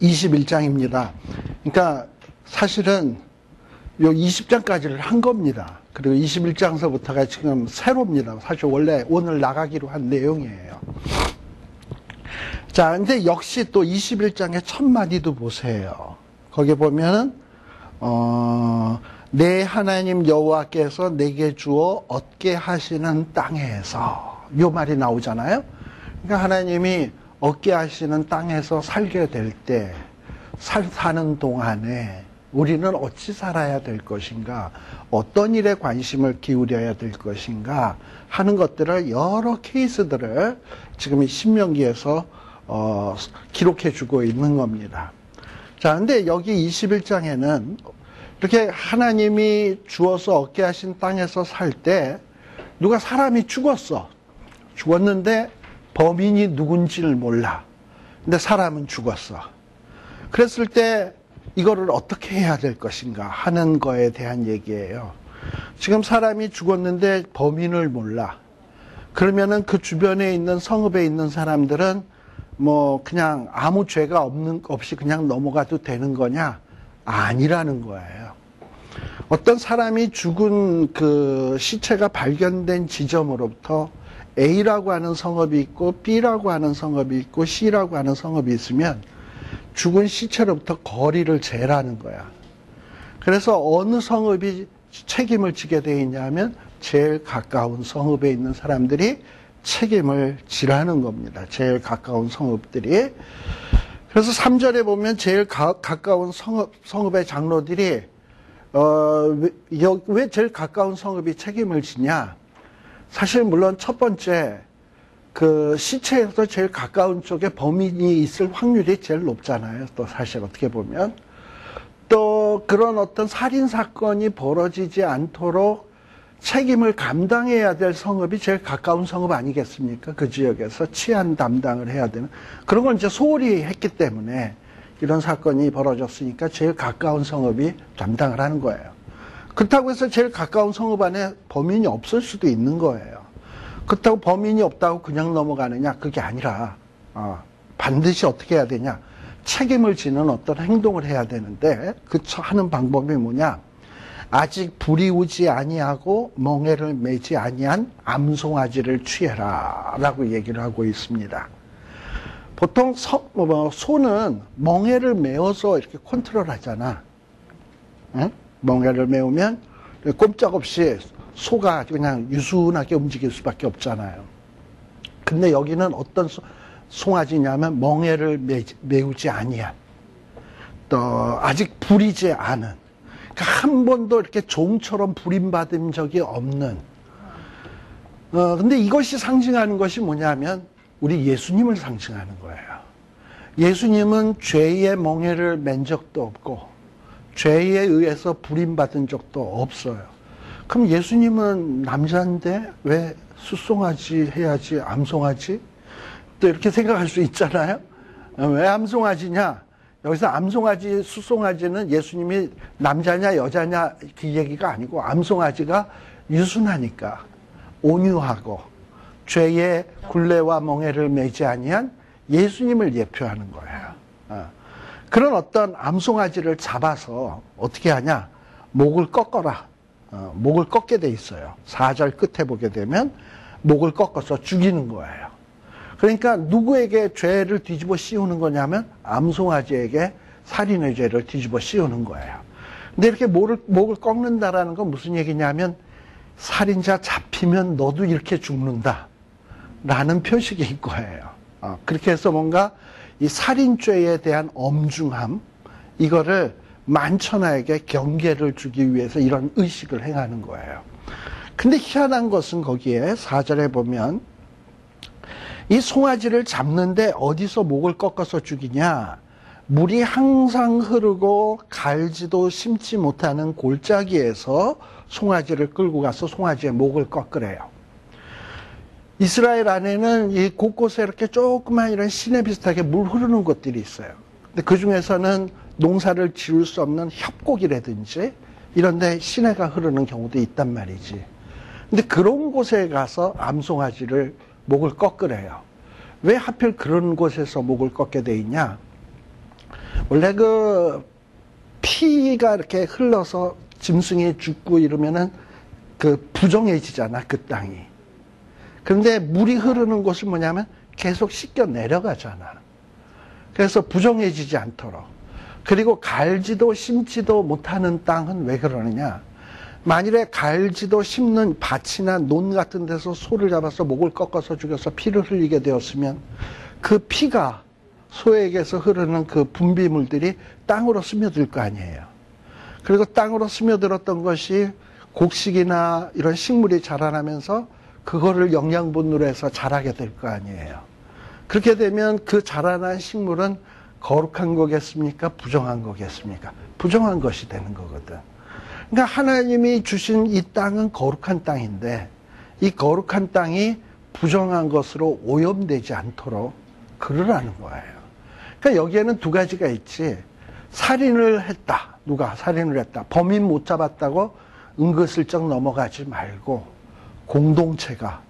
(21장입니다) 그러니까 사실은 요 20장까지를 한 겁니다. 그리고 21장서부터가 지금 새롭니다. 사실 원래 오늘 나가기로 한 내용이에요. 자, 근데 역시 또 21장의 첫 마디도 보세요. 거기 보면은 내 하나님 여호와께서 내게 주어 얻게 하시는 땅에서, 요 말이 나오잖아요. 그러니까 하나님이 얻게 하시는 땅에서 살게 될 때, 사는 동안에 우리는 어찌 살아야 될 것인가, 어떤 일에 관심을 기울여야 될 것인가 하는 것들을, 여러 케이스들을 지금 이 신명기에서 기록해 주고 있는 겁니다. 자, 근데 여기 21장에는 이렇게 하나님이 주어서 얻게 하신 땅에서 살 때 누가 사람이 죽었어. 죽었는데 범인이 누군지를 몰라. 근데 사람은 죽었어. 그랬을 때 이거를 어떻게 해야 될 것인가 하는 거에 대한 얘기예요. 지금 사람이 죽었는데 범인을 몰라. 그러면은 그 주변에 있는 성읍에 있는 사람들은 뭐 그냥 아무 죄가 없이 그냥 넘어가도 되는 거냐? 아니라는 거예요. 어떤 사람이 죽은 그 시체가 발견된 지점으로부터 A라고 하는 성읍이 있고 B라고 하는 성읍이 있고 C라고 하는 성읍이 있으면 죽은 시체로부터 거리를 재라는 거야. 그래서 어느 성읍이 책임을 지게 돼 있냐면 제일 가까운 성읍에 있는 사람들이 책임을 지라는 겁니다. 제일 가까운 성읍들이. 그래서 3절에 보면 제일 가까운 성읍의 장로들이 왜 제일 가까운 성읍이 책임을 지냐? 사실 물론 첫 번째 그 시체에서 제일 가까운 쪽에 범인이 있을 확률이 제일 높잖아요. 또 사실 어떻게 보면 또 그런 어떤 살인 사건이 벌어지지 않도록 책임을 감당해야 될 성읍이 제일 가까운 성읍 아니겠습니까? 그 지역에서 치안 담당을 해야 되는 그런 걸 이제 소홀히 했기 때문에 이런 사건이 벌어졌으니까 제일 가까운 성읍이 담당을 하는 거예요. 그렇다고 해서 제일 가까운 성읍 안에 범인이 없을 수도 있는 거예요. 그렇다고 범인이 없다고 그냥 넘어가느냐? 그게 아니라 반드시 어떻게 해야 되냐? 책임을 지는 어떤 행동을 해야 되는데 그 하는 방법이 뭐냐? 아직 불이 오지 아니하고 멍에를 매지 아니한 암송아지를 취해라 라고 얘기를 하고 있습니다. 보통 소는 멍에를 메어서 이렇게 컨트롤 하잖아. 응? 멍에를 메우면 꼼짝없이 소가 그냥 유순하게 움직일 수밖에 없잖아요. 근데 여기는 어떤 송아지냐면 멍에를 메우지 아니한, 또 아직 부리지 않은, 그러니까 한 번도 이렇게 종처럼 부림받은 적이 없는. 근데 이것이 상징하는 것이 뭐냐면 우리 예수님을 상징하는 거예요. 예수님은 죄의 멍에를 맨 적도 없고 죄에 의해서 부림받은 적도 없어요. 그럼 예수님은 남자인데 왜 숫송아지 해야지 암송아지? 또 이렇게 생각할 수 있잖아요. 왜 암송아지냐? 여기서 암송아지, 숫송아지는 예수님이 남자냐 여자냐 그 얘기가 아니고 암송아지가 유순하니까 온유하고 죄의 굴레와 멍에를 매지 아니한 예수님을 예표하는 거예요. 그런 어떤 암송아지를 잡아서 어떻게 하냐? 목을 꺾어라. 목을 꺾게 돼 있어요. 4절 끝에 보게 되면 목을 꺾어서 죽이는 거예요. 그러니까 누구에게 죄를 뒤집어 씌우는 거냐면 암송아지에게 살인의 죄를 뒤집어 씌우는 거예요. 근데 이렇게 목을 꺾는다라는 건 무슨 얘기냐면 살인자 잡히면 너도 이렇게 죽는다 라는 표식인 거예요. 그렇게 해서 뭔가 이 살인죄에 대한 엄중함, 이거를 만천하에게 경계를 주기 위해서 이런 의식을 행하는 거예요. 근데 희한한 것은 거기에 4절에 보면 이 송아지를 잡는데 어디서 목을 꺾어서 죽이냐? 물이 항상 흐르고 갈지도 심지 못하는 골짜기에서 송아지를 끌고 가서 송아지의 목을 꺾으래요. 이스라엘 안에는 이 곳곳에 이렇게 조그만 이런 시내 비슷하게 물 흐르는 곳들이 있어요. 근데 그 중에서는 농사를 지을 수 없는 협곡이라든지 이런 데 시내가 흐르는 경우도 있단 말이지. 근데 그런 곳에 가서 암송아지를 목을 꺾으래요. 왜 하필 그런 곳에서 목을 꺾게 돼 있냐? 원래 그 피가 이렇게 흘러서 짐승이 죽고 이러면은 그 부정해지잖아, 그 땅이. 그런데 물이 흐르는 곳은 뭐냐면 계속 씻겨 내려가잖아. 그래서 부정해지지 않도록. 그리고 갈지도 심지도 못하는 땅은 왜 그러느냐? 만일에 갈지도 심는 밭이나 논 같은 데서 소를 잡아서 목을 꺾어서 죽여서 피를 흘리게 되었으면 그 피가 소에게서 흐르는 그 분비물들이 땅으로 스며들 거 아니에요. 그리고 땅으로 스며들었던 것이 곡식이나 이런 식물이 자라나면서 그거를 영양분으로 해서 자라게 될 거 아니에요. 그렇게 되면 그 자라난 식물은 거룩한 거겠습니까? 부정한 거겠습니까? 부정한 것이 되는 거거든. 그러니까 하나님이 주신 이 땅은 거룩한 땅인데 이 거룩한 땅이 부정한 것으로 오염되지 않도록 그러라는 거예요. 그러니까 여기에는 두 가지가 있지. 살인을 했다. 누가 살인을 했다. 범인 못 잡았다고 은근슬쩍 넘어가지 말고 공동체가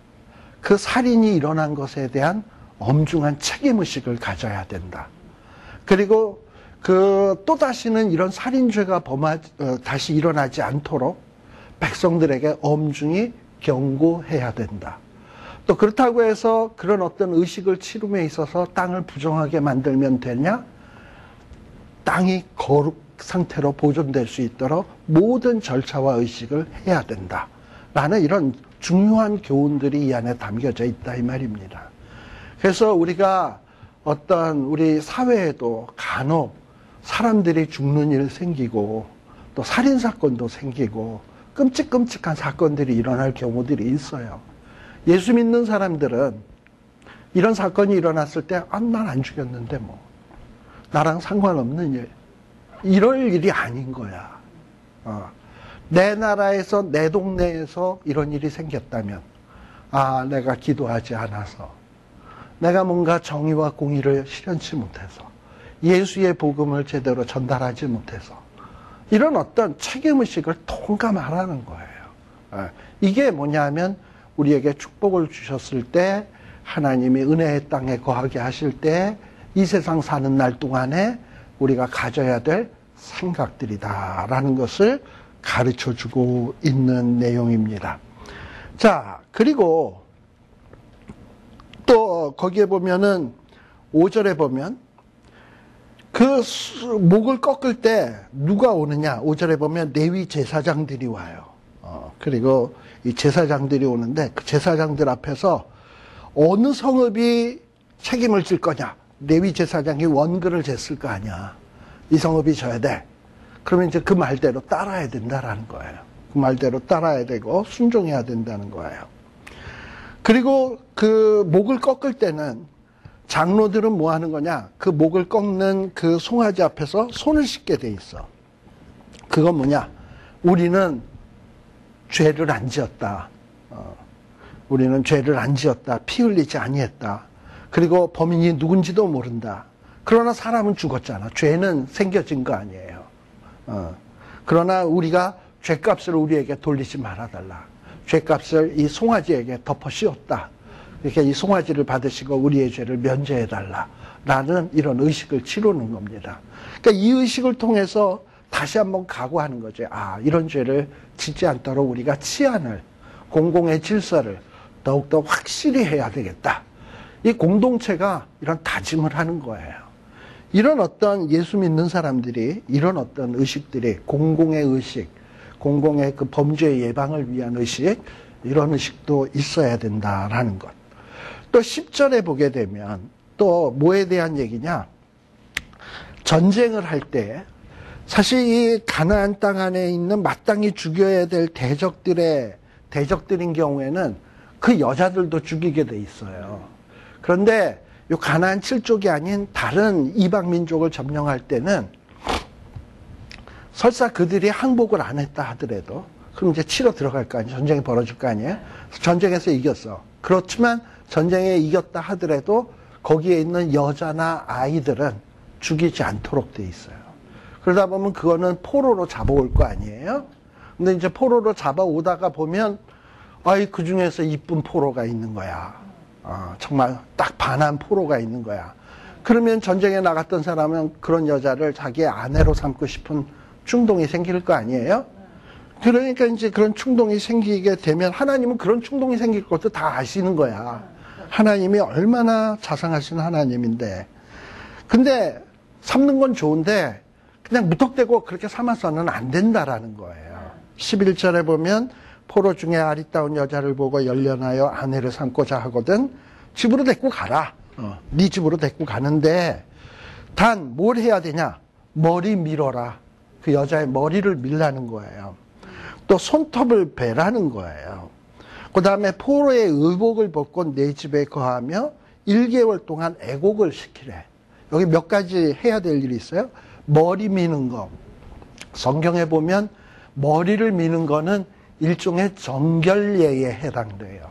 그 살인이 일어난 것에 대한 엄중한 책임의식을 가져야 된다. 그리고 또다시는 이런 살인죄가 다시 일어나지 않도록 백성들에게 엄중히 경고해야 된다. 또 그렇다고 해서 그런 어떤 의식을 치름에 있어서 땅을 부정하게 만들면 되냐? 땅이 거룩 상태로 보존될 수 있도록 모든 절차와 의식을 해야 된다. 라는 이런 중요한 교훈들이 이 안에 담겨져 있다 이 말입니다. 그래서 우리가 어떤 우리 사회에도 간혹 사람들이 죽는 일 생기고 또 살인사건도 생기고 끔찍끔찍한 사건들이 일어날 경우들이 있어요. 예수 믿는 사람들은 이런 사건이 일어났을 때 난 안 죽였는데 뭐 나랑 상관없는 일 이럴 일이 아닌 거야. 내 나라에서 내 동네에서 이런 일이 생겼다면 내가 기도하지 않아서 내가 뭔가 정의와 공의를 실현치 못해서 예수의 복음을 제대로 전달하지 못해서 이런 어떤 책임의식을 통감하라는 거예요. 이게 뭐냐면 우리에게 축복을 주셨을 때 하나님이 은혜의 땅에 거하게 하실 때 이 세상 사는 날 동안에 우리가 가져야 될 생각들이다라는 것을 가르쳐주고 있는 내용입니다. 자, 그리고 또 거기에 보면은 5절에 보면 그 목을 꺾을 때 누가 오느냐? 5절에 보면 레위 제사장들이 와요. 그리고 이 제사장들이 오는데 그 제사장들 앞에서 어느 성읍이 책임을 질 거냐? 레위 제사장이 원금을 쟀을 거 아니야. 이 성읍이 져야 돼. 그러면 이제 그 말대로 따라야 된다라는 거예요. 그 말대로 따라야 되고 순종해야 된다는 거예요. 그리고 그 목을 꺾을 때는 장로들은 뭐 하는 거냐? 그 목을 꺾는 그 송아지 앞에서 손을 씻게 돼 있어. 그건 뭐냐? 우리는 죄를 안 지었다. 우리는 죄를 안 지었다. 피 흘리지 아니했다. 그리고 범인이 누군지도 모른다. 그러나 사람은 죽었잖아. 죄는 생겨진 거 아니에요. 그러나 우리가 죄값을 우리에게 돌리지 말아달라. 죄값을 이 송아지에게 덮어 씌웠다. 그러니까 이 송아지를 받으시고 우리의 죄를 면제해달라. 라는 이런 의식을 치르는 겁니다. 그러니까 이 의식을 통해서 다시 한번 각오하는 거죠. 이런 죄를 짓지 않도록 우리가 치안을, 공공의 질서를 더욱더 확실히 해야 되겠다. 이 공동체가 이런 다짐을 하는 거예요. 이런 어떤 예수 믿는 사람들이 이런 어떤 의식들이 공공의 의식, 공공의 그 범죄 예방을 위한 의식, 이런 의식도 있어야 된다라는 것. 또 10절에 보게 되면 또 뭐에 대한 얘기냐? 전쟁을 할 때 사실 이 가나안 땅 안에 있는 마땅히 죽여야 될 대적들인 경우에는 그 여자들도 죽이게 돼 있어요. 그런데 이 가나안 7족이 아닌 다른 이방 민족을 점령할 때는 설사 그들이 항복을 안 했다 하더라도 그럼 이제 치러 들어갈 거 아니에요. 전쟁이 벌어질 거 아니에요. 전쟁에서 이겼어. 그렇지만 전쟁에 이겼다 하더라도 거기에 있는 여자나 아이들은 죽이지 않도록 돼 있어요. 그러다 보면 그거는 포로로 잡아올 거 아니에요? 근데 이제 포로로 잡아오다가 보면, 아이, 그 중에서 이쁜 포로가 있는 거야. 정말 딱 반한 포로가 있는 거야. 그러면 전쟁에 나갔던 사람은 그런 여자를 자기의 아내로 삼고 싶은 충동이 생길 거 아니에요? 그러니까 이제 그런 충동이 생기게 되면 하나님은 그런 충동이 생길 것도 다 아시는 거야. 하나님이 얼마나 자상하신 하나님인데. 근데 삼는 건 좋은데 그냥 무턱대고 그렇게 삼아서는 안 된다라는 거예요. 11절에 보면 포로 중에 아리따운 여자를 보고 열련하여 아내를 삼고자 하거든 집으로 데리고 가라. 네 집으로 데리고 가는데 단 뭘 해야 되냐? 머리 밀어라. 그 여자의 머리를 밀라는 거예요. 또 손톱을 베라는 거예요. 그 다음에 포로의 의복을 벗고 내 집에 거하며 1개월 동안 애곡을 시키래. 여기 몇 가지 해야 될 일이 있어요. 머리 미는 거. 성경에 보면 머리를 미는 거는 일종의 정결례에 해당돼요.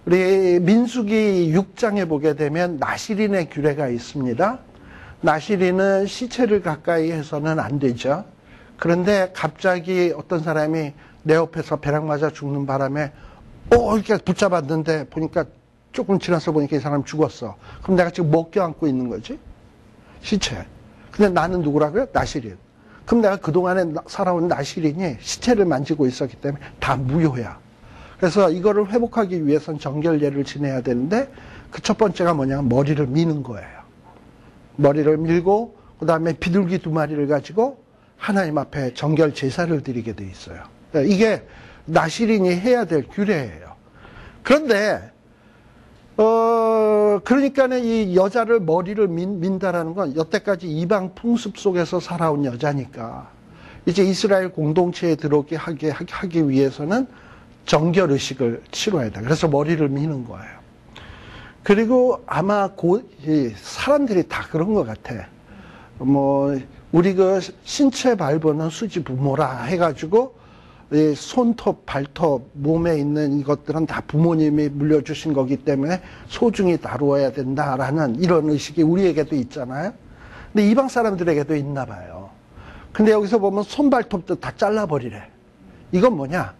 우리 민수기 6장에 보게 되면 나시린의 규례가 있습니다. 나시린은 시체를 가까이 해서는 안 되죠. 그런데 갑자기 어떤 사람이 내 옆에서 벼락 맞아 죽는 바람에 이렇게 붙잡았는데 보니까 조금 지나서 보니까 이 사람 죽었어. 그럼 내가 지금 못 껴안고 있는 거지? 시체. 근데 나는 누구라고요? 나시린. 그럼 내가 그동안에 살아온 나시린이 시체를 만지고 있었기 때문에 다 무효야. 그래서 이거를 회복하기 위해서는 정결례를 지내야 되는데 그 첫 번째가 뭐냐면 머리를 미는 거예요. 머리를 밀고 그 다음에 비둘기 2마리를 가지고 하나님 앞에 정결 제사를 드리게 돼 있어요. 이게 나시린이 해야 될 규례예요. 그런데 그러니까는 이 여자를 머리를 민다라는 건 여태까지 이방 풍습 속에서 살아온 여자니까 이제 이스라엘 공동체에 들어오게 하기 위해서는 정결 의식을 치러야 돼. 그래서 머리를 미는 거예요. 그리고 아마 사람들이 다 그런 것 같아. 우리 그 신체 발부는 수지 부모라 해가지고 손톱, 발톱, 몸에 있는 이것들은 다 부모님이 물려주신 거기 때문에 소중히 다루어야 된다라는 이런 의식이 우리에게도 있잖아요. 근데 이방 사람들에게도 있나 봐요. 근데 여기서 보면 손발톱도 다 잘라버리래. 이건 뭐냐?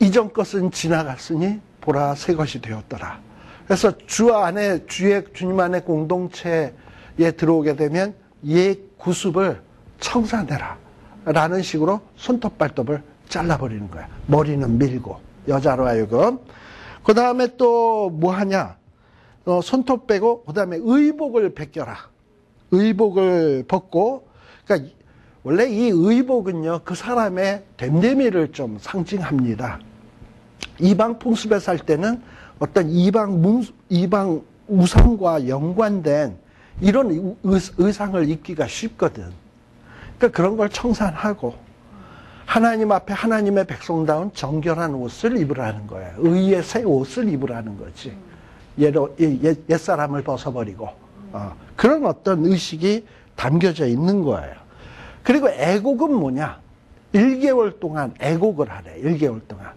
이전 것은 지나갔으니 보라 새 것이 되었더라. 그래서 주님 안의 공동체에 들어오게 되면 옛 구습을 청산해라 라는 식으로 손톱 발톱을 잘라버리는 거야. 머리는 밀고 여자로 하여금. 그 다음에 또 뭐 하냐? 손톱 빼고 그 다음에 의복을 벗겨라. 의복을 벗고, 그러니까 원래 이 의복은요 그 사람의 됨됨이를 좀 상징합니다. 이방 풍습에 살 때는 어떤 이방 우상과 연관된 이런 의상을 입기가 쉽거든. 그러니까 그런 걸 청산하고 하나님 앞에 하나님의 백성다운 정결한 옷을 입으라는 거예요. 의의 새 옷을 입으라는 거지. 옛사람을 벗어버리고 그런 어떤 의식이 담겨져 있는 거예요. 그리고 애곡은 뭐냐? 1개월 동안 애곡을 하래. 1개월 동안.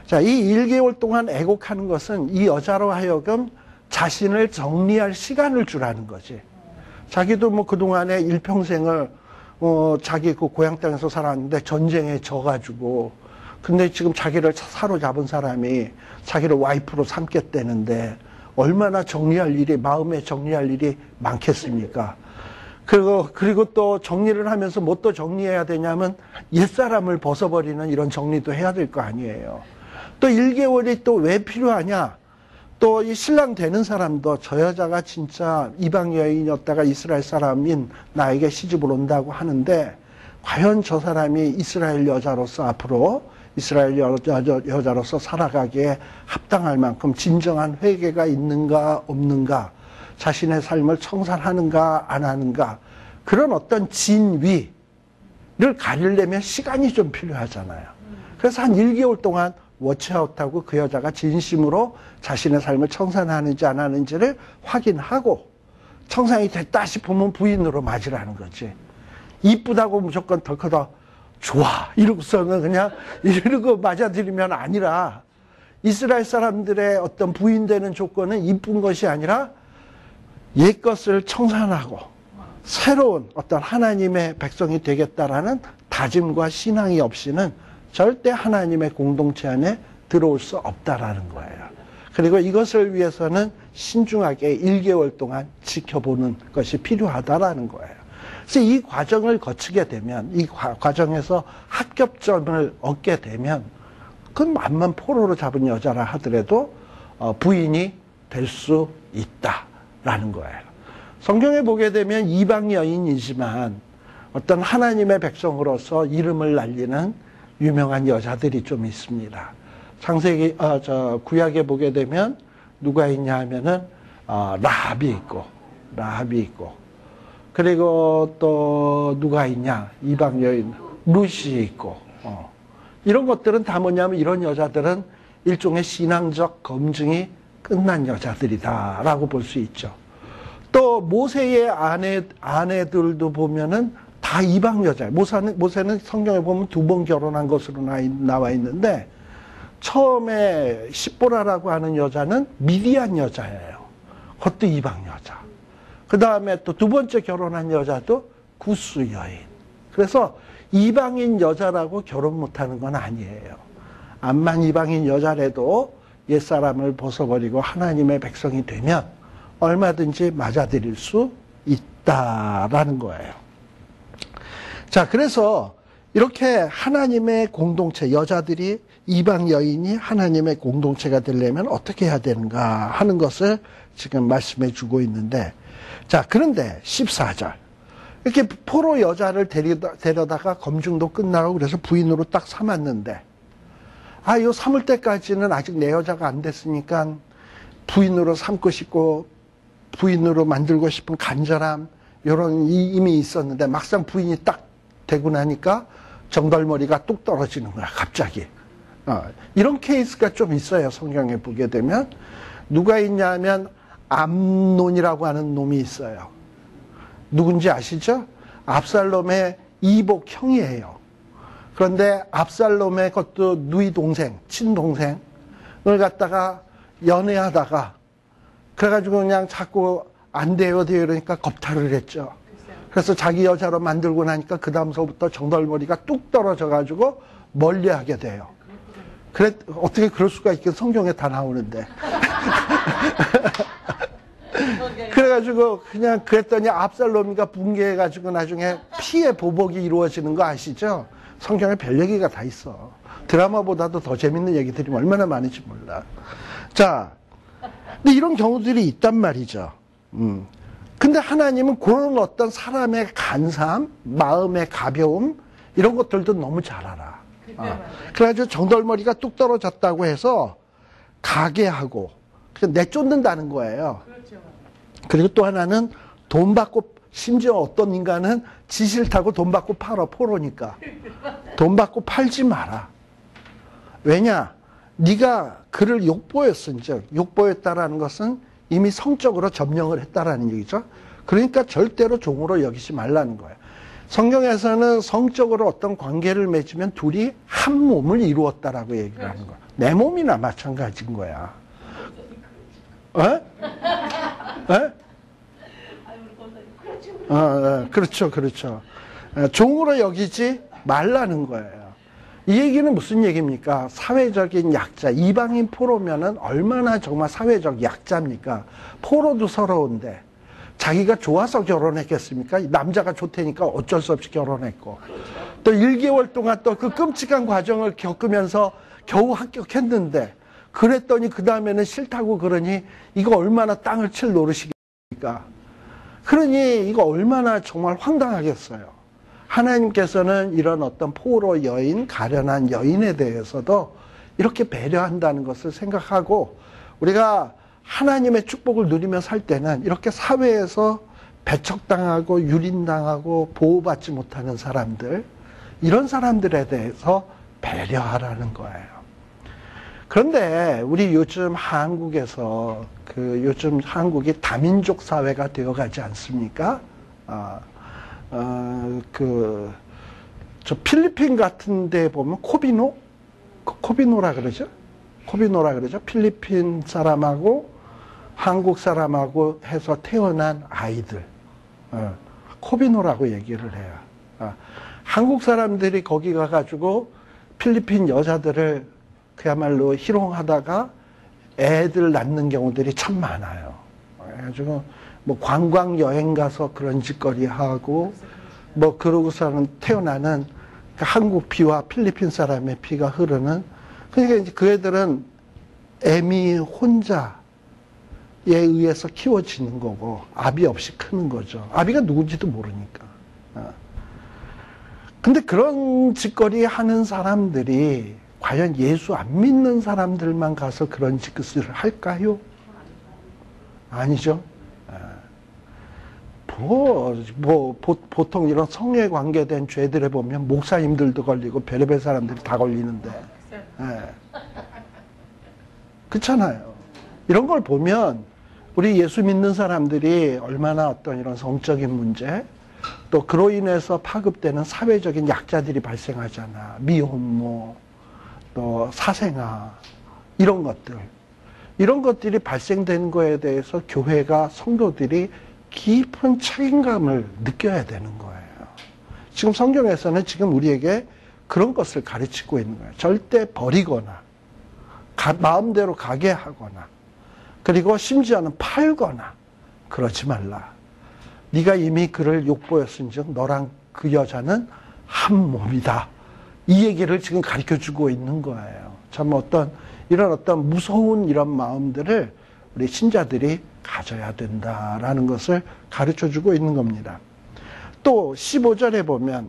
자, 이 1개월 동안 애곡하는 것은 이 여자로 하여금 자신을 정리할 시간을 주라는 거지. 자기도 뭐 그동안에 일평생을 자기 그 고향 땅에서 살았는데 전쟁에 져가지고 근데 지금 자기를 사로잡은 사람이 자기를 와이프로 삼겠다는데 얼마나 정리할 일이, 마음에 정리할 일이 많겠습니까? 그리고 또 정리를 하면서 뭐 또 정리해야 되냐면 옛사람을 벗어버리는 이런 정리도 해야 될 거 아니에요. 또 1개월이 또 왜 필요하냐? 또 이 신랑 되는 사람도 저 여자가 진짜 이방 여인이었다가 이스라엘 사람인 나에게 시집을 온다고 하는데 과연 저 사람이 이스라엘 여자로서 앞으로 이스라엘 여자로서 살아가기에 합당할 만큼 진정한 회개가 있는가 없는가, 자신의 삶을 청산하는가 안 하는가, 그런 어떤 진위를 가리려면 시간이 좀 필요하잖아요. 그래서 한 1개월 동안 워치아웃하고 그 여자가 진심으로 자신의 삶을 청산하는지 안 하는지를 확인하고 청산이 됐다 싶으면 부인으로 맞으라는 거지. 이쁘다고 무조건 덜커덕 좋아 이러고서는 그냥 이러고 맞아들이면 아니라 이스라엘 사람들의 어떤 부인되는 조건은 이쁜 것이 아니라 옛 것을 청산하고 새로운 어떤 하나님의 백성이 되겠다라는 다짐과 신앙이 없이는 절대 하나님의 공동체 안에 들어올 수 없다라는 거예요. 그리고 이것을 위해서는 신중하게 1개월 동안 지켜보는 것이 필요하다라는 거예요. 그래서 이 과정을 거치게 되면, 이 과정에서 합격점을 얻게 되면, 그건 만만 포로로 잡은 여자라 하더라도 부인이 될 수 있다라는 거예요. 성경에 보게 되면 이방 여인이지만 어떤 하나님의 백성으로서 이름을 날리는 유명한 여자들이 좀 있습니다. 창세기, 구약에 보게 되면 누가 있냐 하면은, 라합이 있고, 그리고 또 누가 있냐, 이방 여인, 룻이 있고, 이런 것들은 다 뭐냐면 이런 여자들은 일종의 신앙적 검증이 끝난 여자들이다라고 볼 수 있죠. 또 모세의 아내들도 보면은 다 이방 여자예요. 모세는 성경에 보면 2번 결혼한 것으로 나와 있는데, 처음에 십보라라고 하는 여자는 미디안 여자예요. 그것도 이방 여자. 그 다음에 또 2번째 결혼한 여자도 구스 여인. 그래서 이방인 여자라고 결혼 못하는 건 아니에요. 암만 이방인 여자라도 옛사람을 벗어버리고 하나님의 백성이 되면 얼마든지 맞아들일 수 있다라는 거예요. 자, 그래서 이렇게 하나님의 공동체, 여자들이, 이방 여인이 하나님의 공동체가 되려면 어떻게 해야 되는가 하는 것을 지금 말씀해 주고 있는데, 자, 그런데 14절. 이렇게 포로 여자를 데려다가 검증도 끝나고 그래서 부인으로 딱 삼았는데, 이거 삼을 때까지는 아직 내 여자가 안 됐으니까 부인으로 삼고 싶고, 부인으로 만들고 싶은 간절함, 이런 이미 있었는데, 막상 부인이 딱 되고 나니까 정덜머리가 뚝 떨어지는 거야, 갑자기. 이런 케이스가 좀 있어요, 성경에 보게 되면. 누가 있냐면 암논이라고 하는 놈이 있어요. 누군지 아시죠? 압살롬의 이복 형이에요. 그런데 압살롬의 것도 누이 동생, 친동생을 갖다가 연애하다가 그래가지고 그냥 자꾸 안 돼요 이러니까 겁탈을 했죠. 그래서 자기 여자로 만들고 나니까 그 다음서부터 정덜머리가 뚝 떨어져가지고 멀리하게 돼요. 그래, 어떻게 그럴 수가 있겠어? 성경에 다 나오는데. 그래가지고 그냥 그랬더니 압살롬이가 붕괴해가지고 나중에 피해 보복이 이루어지는 거 아시죠? 성경에 별 얘기가 다 있어. 드라마보다도 더 재밌는 얘기들이 얼마나 많은지 몰라. 자, 근데 이런 경우들이 있단 말이죠. 근데 하나님은 그런 어떤 사람의 간사함, 마음의 가벼움, 이런 것들도 너무 잘 알아. 그래가지고 정덜머리가 뚝 떨어졌다고 해서 가게 하고 내쫓는다는 거예요. 그리고 또 하나는 돈 받고, 심지어 어떤 인간은 지 싫다고 돈 받고 팔아, 포로니까. 돈 받고 팔지 마라. 왜냐? 네가 그를 욕보였은즉, 욕보였다라는 것은 이미 성적으로 점령을 했다라는 얘기죠. 그러니까 절대로 종으로 여기지 말라는 거예요. 성경에서는 성적으로 어떤 관계를 맺으면 둘이 한 몸을 이루었다라고 얘기를 하는 거야. 내 몸이나 마찬가지인 거야. 그렇죠, 그렇죠. 종으로 여기지 말라는 거예요. 이 얘기는 무슨 얘기입니까? 사회적인 약자, 이방인 포로면은 얼마나 정말 사회적 약자입니까? 포로도 서러운데 자기가 좋아서 결혼했겠습니까? 남자가 좋다니까 어쩔 수 없이 결혼했고, 또 1개월 동안 또 그 끔찍한 과정을 겪으면서 겨우 합격했는데, 그랬더니 그 다음에는 싫다고 그러니 이거 얼마나 땅을 칠 노릇이겠습니까? 그러니 이거 얼마나 정말 황당하겠어요. 하나님께서는 이런 어떤 포로 여인, 가련한 여인에 대해서도 이렇게 배려한다는 것을 생각하고, 우리가 하나님의 축복을 누리며 살 때는 이렇게 사회에서 배척당하고 유린당하고 보호받지 못하는 사람들, 이런 사람들에 대해서 배려하라는 거예요. 그런데 우리 요즘 한국에서 요즘 한국이 다민족 사회가 되어가지 않습니까? 저 필리핀 같은 데 보면 코비노라 그러죠? 코비노라 그러죠? 필리핀 사람하고 한국 사람하고 해서 태어난 아이들. 코비노라고 얘기를 해요. 한국 사람들이 거기 가가지고 필리핀 여자들을 그야말로 희롱하다가 애들 낳는 경우들이 참 많아요. 그래가지고 뭐 관광 여행 가서 그런 짓거리 하고 뭐 그러고서는 태어나는 그 한국 피와 필리핀 사람의 피가 흐르는, 그러니까 이제 그 애들은 애미 혼자에 의해서 키워지는 거고 아비 없이 크는 거죠. 아비가 누군지도 모르니까. 근데 그런 짓거리 하는 사람들이 과연 예수 안 믿는 사람들만 가서 그런 짓을 할까요? 아니죠. 보통 이런 성에 관계된 죄들에 보면 목사님들도 걸리고 별의별 사람들이 다 걸리는데. 그렇잖아요. 이런 걸 보면 우리 예수 믿는 사람들이 얼마나 어떤 이런 성적인 문제, 또 그로 인해서 파급되는 사회적인 약자들이 발생하잖아. 미혼모, 또 사생아, 이런 것들이 발생되는 거에 대해서 교회가, 성도들이 깊은 책임감을 느껴야 되는 거예요. 지금 성경에서는 지금 우리에게 그런 것을 가르치고 있는 거예요. 절대 버리거나 마음대로 가게 하거나, 그리고 심지어는 팔거나 그러지 말라. 네가 이미 그를 욕보였은즉 너랑 그 여자는 한 몸이다. 이 얘기를 지금 가르쳐주고 있는 거예요. 참 이런 어떤 무서운 이런 마음들을 우리 신자들이 가져야 된다라는 것을 가르쳐주고 있는 겁니다. 또 15절에 보면,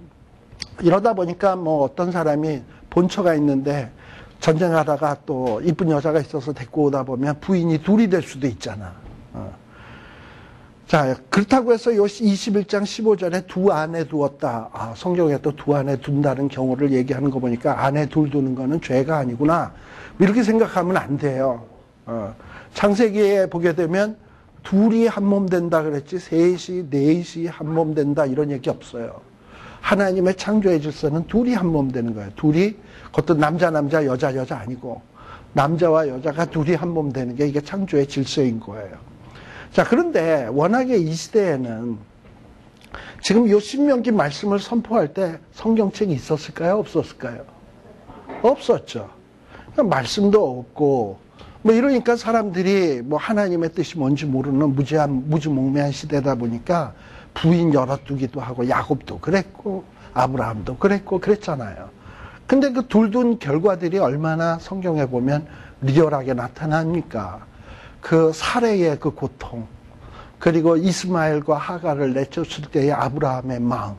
이러다 보니까 뭐 어떤 사람이 본처가 있는데 전쟁하다가 또 이쁜 여자가 있어서 데리고 오다 보면 부인이 둘이 될 수도 있잖아. 자, 그렇다고 해서 요 21장 15절에 두 아내 두었다. 성경에 또 두 아내 둔다는 경우를 얘기하는 거 보니까 아내 둘 두는 거는 죄가 아니구나, 이렇게 생각하면 안 돼요. 창세기에 보게 되면 둘이 한 몸 된다 그랬지, 셋이, 넷이 한 몸 된다 이런 얘기 없어요. 하나님의 창조의 질서는 둘이 한 몸 되는 거예요. 둘이, 그것도 남자, 여자 아니고 남자와 여자가 둘이 한 몸 되는 게 이게 창조의 질서인 거예요. 자, 그런데 워낙에 이 시대에는 지금 이 신명기 말씀을 선포할 때 성경책이 있었을까요? 없었을까요? 없었죠. 말씀도 없고 뭐 이러니까 사람들이 뭐 하나님의 뜻이 뭔지 모르는 무지몽매한 시대다 보니까 부인 여러 두기도 하고, 야곱도 그랬고 아브라함도 그랬고 그랬잖아요. 근데 그 둘 둔 결과들이 얼마나 성경에 보면 리얼하게 나타납니까? 그 사레의 그 고통, 그리고 이스마엘과 하갈을 내쫓을 때의 아브라함의 마음,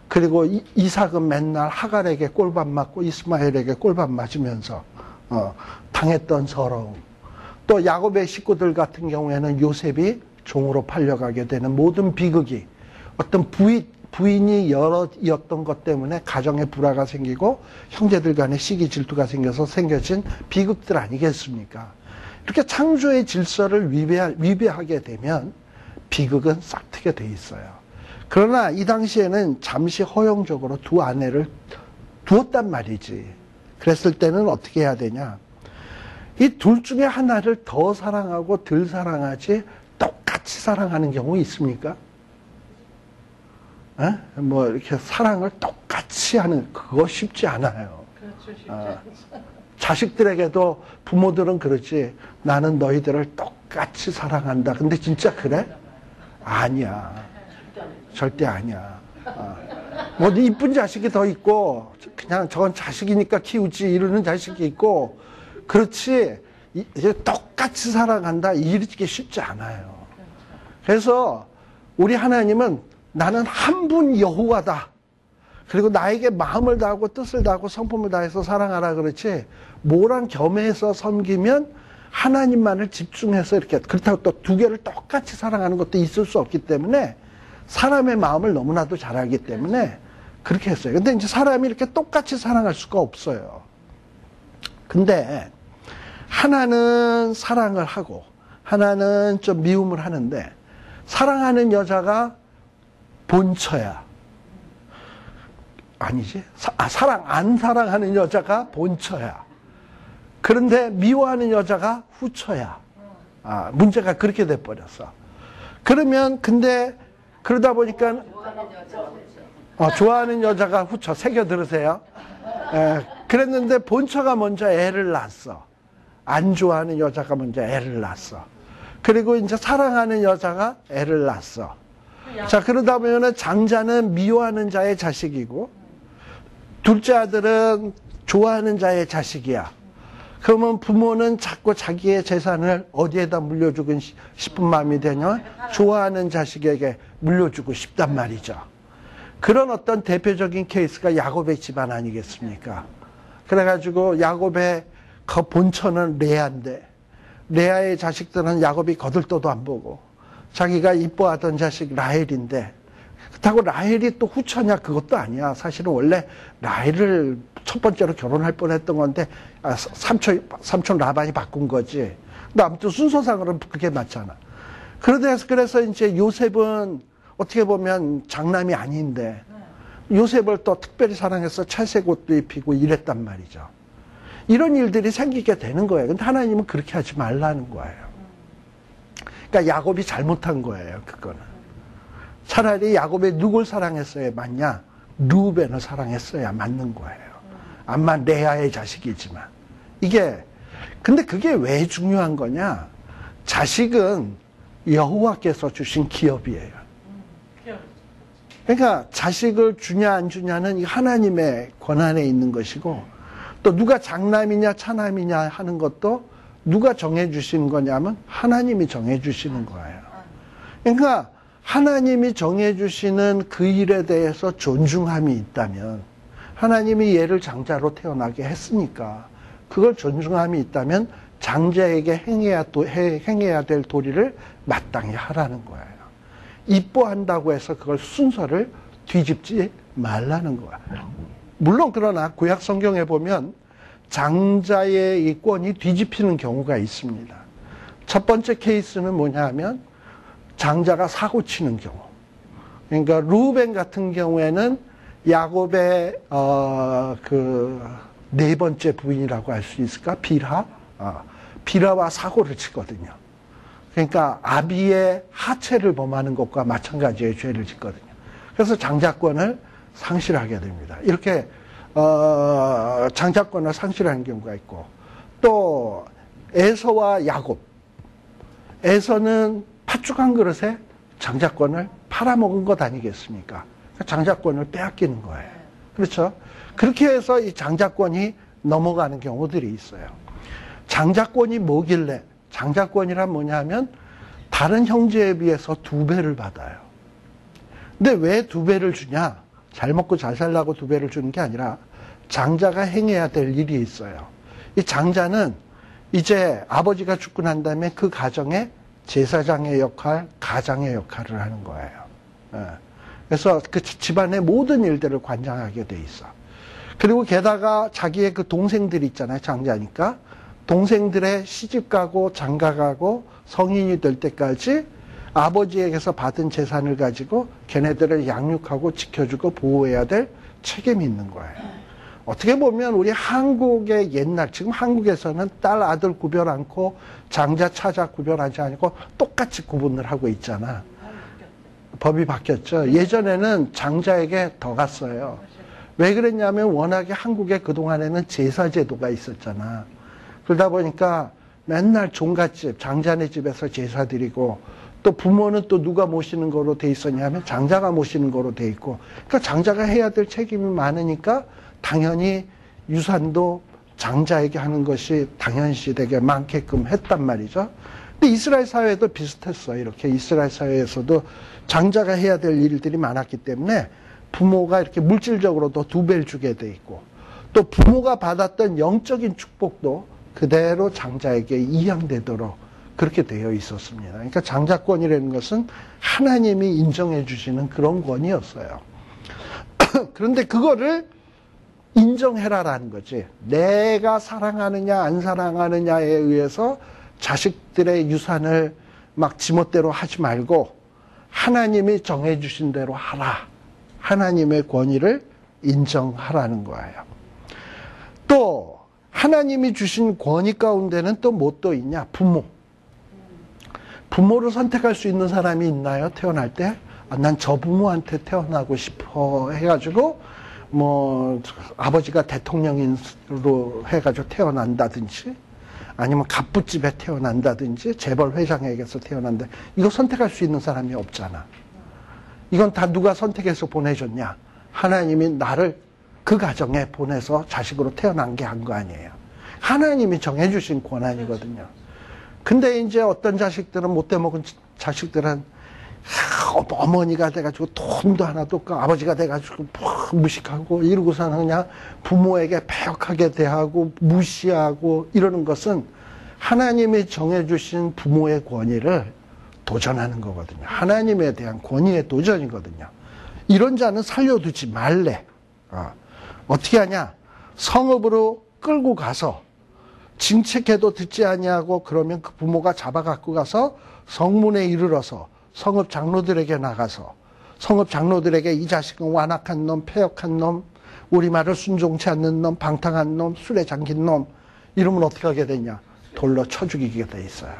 그리고 이삭은 맨날 하갈에게 꼴밥 맞고 이스마엘에게 꼴밥 맞으면서 당했던 서러움, 또 야곱의 식구들 같은 경우에는 요셉이 종으로 팔려가게 되는 모든 비극이, 어떤 부인이 여럿이었던 것 때문에 가정에 불화가 생기고 형제들 간에 시기 질투가 생겨서 생겨진 비극들 아니겠습니까? 이렇게 창조의 질서를 위배하게 되면 비극은 싹트게 돼 있어요. 그러나 이 당시에는 잠시 허용적으로 두 아내를 두었단 말이지. 그랬을 때는 어떻게 해야 되냐? 이 둘 중에 하나를 더 사랑하고 덜 사랑하지 똑같이 사랑하는 경우 있습니까? 뭐 이렇게 사랑을 똑같이 하는, 그거 쉽지 않아요. 그렇죠, 쉽지 않죠. 자식들에게도 부모들은 그러지, 나는 너희들을 똑같이 사랑한다. 근데 진짜 그래? 아니야. 절대 아니야. 뭐 이쁜 자식이 더 있고, 그냥 저건 자식이니까 키우지 이러는 자식이 있고, 그렇지 이제 똑같이 사랑한다 이렇게 쉽지 않아요. 그래서 우리 하나님은 나는 한 분 여호와다, 그리고 나에게 마음을 다하고 뜻을 다하고 성품을 다해서 사랑하라 그렇지, 뭐랑 겸해서 섬기면 하나님만을 집중해서 이렇게, 그렇다고 또 두 개를 똑같이 사랑하는 것도 있을 수 없기 때문에, 사람의 마음을 너무나도 잘 알기 때문에 그렇게 했어요. 근데 이제 사람이 이렇게 똑같이 사랑할 수가 없어요. 근데 하나는 사랑을 하고 하나는 좀 미움을 하는데, 사랑하는 여자가 본처야. 아니지? 안 사랑하는 여자가 본처야. 그런데 미워하는 여자가 후처야. 문제가 그렇게 돼버렸어. 그러면 근데 그러다 보니까 좋아하는 여자가 후처 새겨 들으세요. 그랬는데 본처가 먼저 애를 낳았어. 안 좋아하는 여자가 먼저 애를 낳았어. 그리고 이제 사랑하는 여자가 애를 낳았어. 자, 그러다 보면은 장자는 미워하는 자의 자식이고 둘째 아들은 좋아하는 자의 자식이야. 그러면 부모는 자꾸 자기의 재산을 어디에다 물려주고 싶은 마음이 되냐? 좋아하는 자식에게 물려주고 싶단 말이죠. 그런 어떤 대표적인 케이스가 야곱의 집안 아니겠습니까? 그래가지고 야곱의 그 본처는 레아인데 레아의 자식들은 야곱이 거들떠도 안 보고 자기가 이뻐하던 자식 라헬인데 그렇다고 라헬이 또 후처냐? 그것도 아니야. 사실은 원래 라헬을 첫 번째로 결혼할 뻔했던 건데 삼촌 라반이 바꾼 거지. 근데 아무튼 순서상으로는 그게 맞잖아. 그래서 이제 요셉은 어떻게 보면 장남이 아닌데 요셉을 또 특별히 사랑해서 찰색 옷도 입히고 이랬단 말이죠. 이런 일들이 생기게 되는 거예요. 근데 하나님은 그렇게 하지 말라는 거예요. 그러니까 야곱이 잘못한 거예요. 그거는. 차라리 야곱이 누굴 사랑했어야 맞냐? 르우벤을 사랑했어야 맞는 거예요. 암만 레아의 자식이지만. 근데 그게 왜 중요한 거냐? 자식은 여호와께서 주신 기업이에요. 그러니까 자식을 주냐 안 주냐는 하나님의 권한에 있는 것이고 또 누가 장남이냐 차남이냐 하는 것도 누가 정해주시는 거냐면 하나님이 정해주시는 거예요. 그러니까 하나님이 정해주시는 그 일에 대해서 존중함이 있다면 하나님이 얘를 장자로 태어나게 했으니까 그걸 존중함이 있다면 장자에게 행해야 될 도리를 마땅히 하라는 거예요. 이뻐한다고 해서 그걸 순서를 뒤집지 말라는 거예요. 물론 그러나 구약 성경에 보면 장자의 이 권이 뒤집히는 경우가 있습니다. 첫 번째 케이스는 뭐냐 하면 장자가 사고 치는 경우. 그러니까 르우벤 같은 경우에는 야곱의 네 번째 부인이라고 할 수 있을까? 빌하와 사고를 치거든요. 그러니까 아비의 하체를 범하는 것과 마찬가지의 죄를 짓거든요. 그래서 장자권을 상실하게 됩니다. 이렇게 장자권을 상실하는 경우가 있고 또 에서와 야곱. 에서는 팥죽 한 그릇에 장자권을 팔아먹은 것 아니겠습니까? 장자권을 빼앗기는 거예요. 그렇죠? 그렇게 해서 이 장자권이 넘어가는 경우들이 있어요. 장자권이 뭐길래? 장자권이란 뭐냐 하면 다른 형제에 비해서 2배를 받아요. 근데 왜 2배를 주냐? 잘 먹고 잘 살라고 2배를 주는 게 아니라 장자가 행해야 될 일이 있어요. 이 장자는 이제 아버지가 죽고 난 다음에 그 가정에 제사장의 역할, 가장의 역할을 하는 거예요. 그래서 그 집안의 모든 일들을 관장하게 돼 있어. 그리고 게다가 자기의 그 동생들이 있잖아요. 장자니까. 동생들의 시집가고 장가가고 성인이 될 때까지 아버지에게서 받은 재산을 가지고 걔네들을 양육하고 지켜주고 보호해야 될 책임이 있는 거예요. 어떻게 보면 우리 한국의 옛날, 지금 한국에서는 딸, 아들 구별 않고 장자, 차자 구별하지 않고 똑같이 구분을 하고 있잖아. 법이 바뀌었죠. 예전에는 장자에게 더 갔어요. 왜 그랬냐면 워낙에 한국에 그동안에는 제사제도가 있었잖아. 그러다 보니까 맨날 종갓집, 장자네 집에서 제사 드리고 또 부모는 또 누가 모시는 거로 돼 있었냐면 장자가 모시는 거로 돼 있고 그러니까 장자가 해야 될 책임이 많으니까 당연히 유산도 장자에게 하는 것이 당연시되게 많게끔 했단 말이죠. 근데 이스라엘 사회도 비슷했어. 이렇게 이스라엘 사회에서도 장자가 해야 될 일들이 많았기 때문에 부모가 이렇게 물질적으로도 2배를 주게 돼 있고 또 부모가 받았던 영적인 축복도 그대로 장자에게 이양되도록 그렇게 되어 있었습니다. 그러니까 장자권이라는 것은 하나님이 인정해 주시는 그런 권이었어요. 그런데 그거를 인정해라라는 거지. 내가 사랑하느냐 안 사랑하느냐에 의해서 자식들의 유산을 막 지멋대로 하지 말고 하나님이 정해 주신 대로 하라. 하나님의 권위를 인정하라는 거예요. 또 하나님이 주신 권위 가운데는 또 뭐 또 있냐? 부모. 부모를 선택할 수 있는 사람이 있나요? 태어날 때? 난 저 부모한테 태어나고 싶어 해가지고 뭐 아버지가 대통령으로 해가지고 태어난다든지 아니면 갑부집에 태어난다든지 재벌 회장에게서 태어난다. 이거 선택할 수 있는 사람이 없잖아. 이건 다 누가 선택해서 보내줬냐? 하나님이 나를 그 가정에 보내서 자식으로 태어난 게 한 거 아니에요. 하나님이 정해주신 권한이거든요. 근데 이제 어떤 자식들은 못돼 먹은 자식들은 어머니가 돼가지고 돈도 하나도 없고 아버지가 돼가지고 무식하고 이러고서는 그냥 부모에게 패역하게 대하고 무시하고 이러는 것은 하나님이 정해주신 부모의 권위를 도전하는 거거든요. 하나님에 대한 권위의 도전이거든요. 이런 자는 살려두지 말래. 어떻게 하냐? 성읍으로 끌고 가서 징책해도 듣지 아니하고 그러면 그 부모가 잡아 갖고 가서 성문에 이르러서 성읍 장로들에게 나가서 성읍 장로들에게 이 자식은 완악한 놈, 패역한 놈, 우리 말을 순종치 않는 놈, 방탕한 놈, 술에 잠긴 놈 이러면 어떻게 하게 되냐? 돌로 쳐 죽이게 돼 있어요.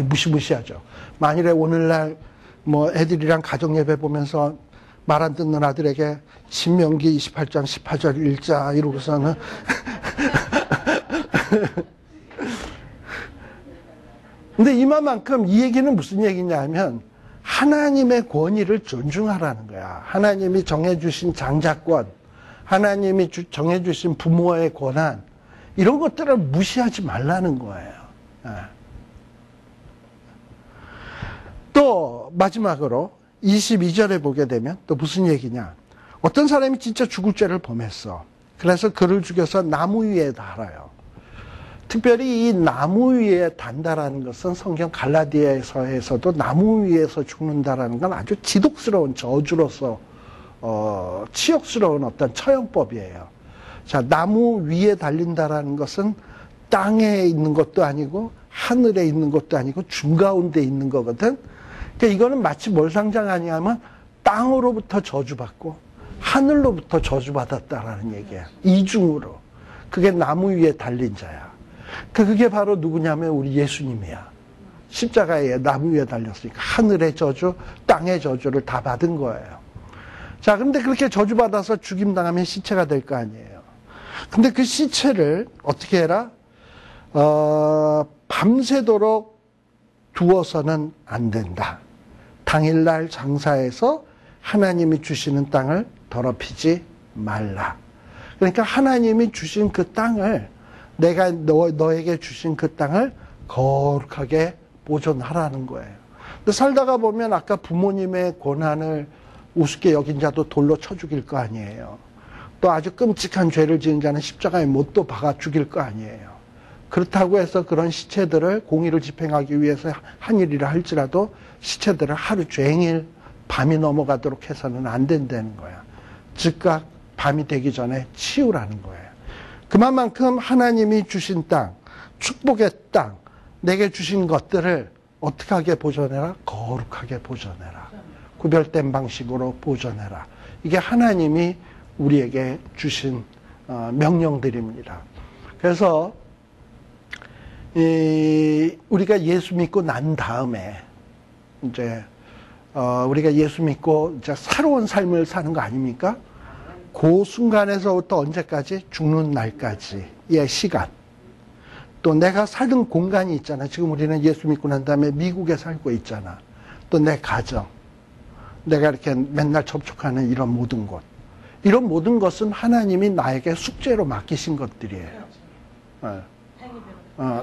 무시무시하죠. 만일에 오늘날 뭐 애들이랑 가정예배 보면서 말 안 듣는 아들에게 신명기 28장 18절 읽자 이러고서는 근데 이만큼 이 얘기는 무슨 얘기냐면 하나님의 권위를 존중하라는 거야. 하나님이 정해주신 장자권, 하나님이 정해주신 부모의 권한 이런 것들을 무시하지 말라는 거예요. 또 마지막으로 22절에 보게 되면 또 무슨 얘기냐. 어떤 사람이 진짜 죽을 죄를 범했어. 그래서 그를 죽여서 나무 위에 달아요. 특별히 이 나무 위에 단다라는 것은 성경 갈라디아서에서도 나무 위에서 죽는다라는 건 아주 지독스러운 저주로서 치욕스러운 어떤 처형법이에요. 자, 나무 위에 달린다라는 것은 땅에 있는 것도 아니고 하늘에 있는 것도 아니고 중가운데 있는 거거든. 그러니까 이거는 마치 뭘 상징하냐면 땅으로부터 저주받고 하늘로부터 저주받았다라는 얘기야. 이중으로. 그게 나무 위에 달린 자야. 그게 바로 누구냐면 우리 예수님이야. 십자가에 나무 위에 달렸으니까 하늘의 저주, 땅의 저주를 다 받은 거예요. 자, 근데 그렇게 저주받아서 죽임당하면 시체가 될 거 아니에요. 근데 그 시체를 어떻게 해라? 밤새도록 두어서는 안 된다. 당일날 장사해서 하나님이 주시는 땅을 더럽히지 말라. 그러니까 하나님이 주신 그 땅을 내가 너에게 주신 그 땅을 거룩하게 보존하라는 거예요. 근데 살다가 보면 아까 부모님의 고난을 우습게 여긴 자도 돌로 쳐 죽일 거 아니에요. 또 아주 끔찍한 죄를 지은 자는 십자가에 못도 박아 죽일 거 아니에요. 그렇다고 해서 그런 시체들을 공의를 집행하기 위해서 한 일이라 할지라도 시체들을 하루 종일 밤이 넘어가도록 해서는 안 된다는 거야. 즉각 밤이 되기 전에 치우라는 거예요. 그만큼 하나님이 주신 땅, 축복의 땅, 내게 주신 것들을 어떻게 하게 보존해라? 거룩하게 보존해라. 구별된 방식으로 보존해라. 이게 하나님이 우리에게 주신 명령들입니다. 그래서 우리가 예수 믿고 난 다음에 이제 우리가 예수 믿고 이제 새로운 삶을 사는 거 아닙니까? 그 순간에서부터 언제까지? 죽는 날까지의 시간. 또 내가 살던 공간이 있잖아. 지금 우리는 예수 믿고 난 다음에 미국에 살고 있잖아. 또 내 가정. 내가 이렇게 맨날 접촉하는 이런 모든 것. 이런 모든 것은 하나님이 나에게 숙제로 맡기신 것들이에요.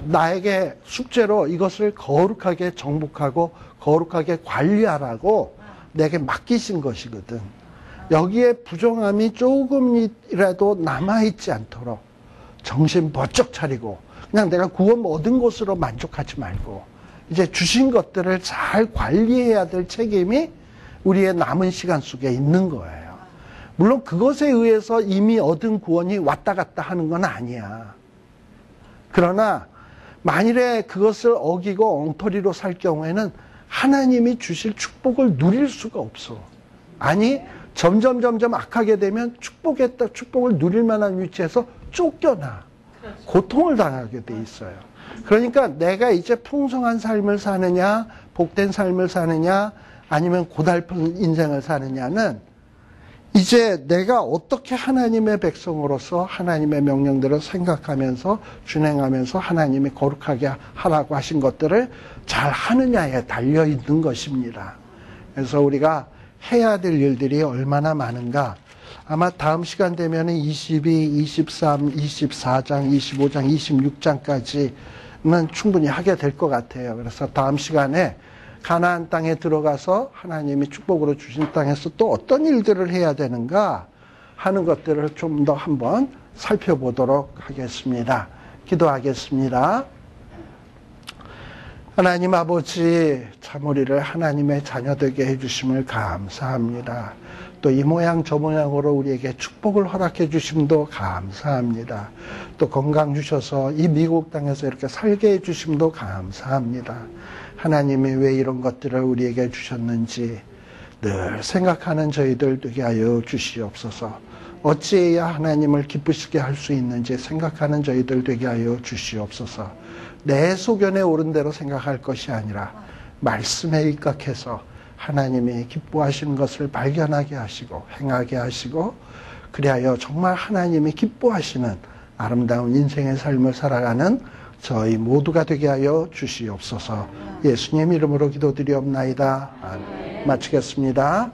나에게 숙제로 이것을 거룩하게 정복하고 거룩하게 관리하라고 내게 맡기신 것이거든. 여기에 부정함이 조금이라도 남아있지 않도록 정신 번쩍 차리고 그냥 내가 구원 얻은 것으로 만족하지 말고 이제 주신 것들을 잘 관리해야 될 책임이 우리의 남은 시간 속에 있는 거예요. 물론 그것에 의해서 이미 얻은 구원이 왔다 갔다 하는 건 아니야. 그러나 만일에 그것을 어기고 엉터리로 살 경우에는 하나님이 주실 축복을 누릴 수가 없어. 아니 점점 악하게 되면 축복을 누릴 만한 위치에서 쫓겨나. 고통을 당하게 돼 있어요. 그러니까 내가 이제 풍성한 삶을 사느냐, 복된 삶을 사느냐, 아니면 고달픈 인생을 사느냐는 이제 내가 어떻게 하나님의 백성으로서 하나님의 명령대로 생각하면서 준행하면서 하나님이 거룩하게 하라고 하신 것들을 잘 하느냐에 달려 있는 것입니다. 그래서 우리가 해야 될 일들이 얼마나 많은가. 아마 다음 시간 되면 22, 23, 24장, 25장, 26장까지는 충분히 하게 될 것 같아요. 그래서 다음 시간에 가나안 땅에 들어가서 하나님이 축복으로 주신 땅에서 또 어떤 일들을 해야 되는가 하는 것들을 좀 더 한번 살펴보도록 하겠습니다. 기도하겠습니다. 하나님 아버지, 참 우리를 하나님의 자녀 되게 해주심을 감사합니다. 또 이 모양 저 모양으로 우리에게 축복을 허락해 주심도 감사합니다. 또 건강 주셔서 이 미국 땅에서 이렇게 살게 해 주심도 감사합니다. 하나님이 왜 이런 것들을 우리에게 주셨는지 늘 생각하는 저희들 되게 하여 주시옵소서. 어찌해야 하나님을 기쁘시게 할 수 있는지 생각하는 저희들 되게 하여 주시옵소서. 내 소견에 옳은 대로 생각할 것이 아니라 말씀에 입각해서 하나님이 기뻐하시는 것을 발견하게 하시고 행하게 하시고 그리하여 정말 하나님이 기뻐하시는 아름다운 인생의 삶을 살아가는 저희 모두가 되게 하여 주시옵소서. 예수님 이름으로 기도드리옵나이다. 마치겠습니다.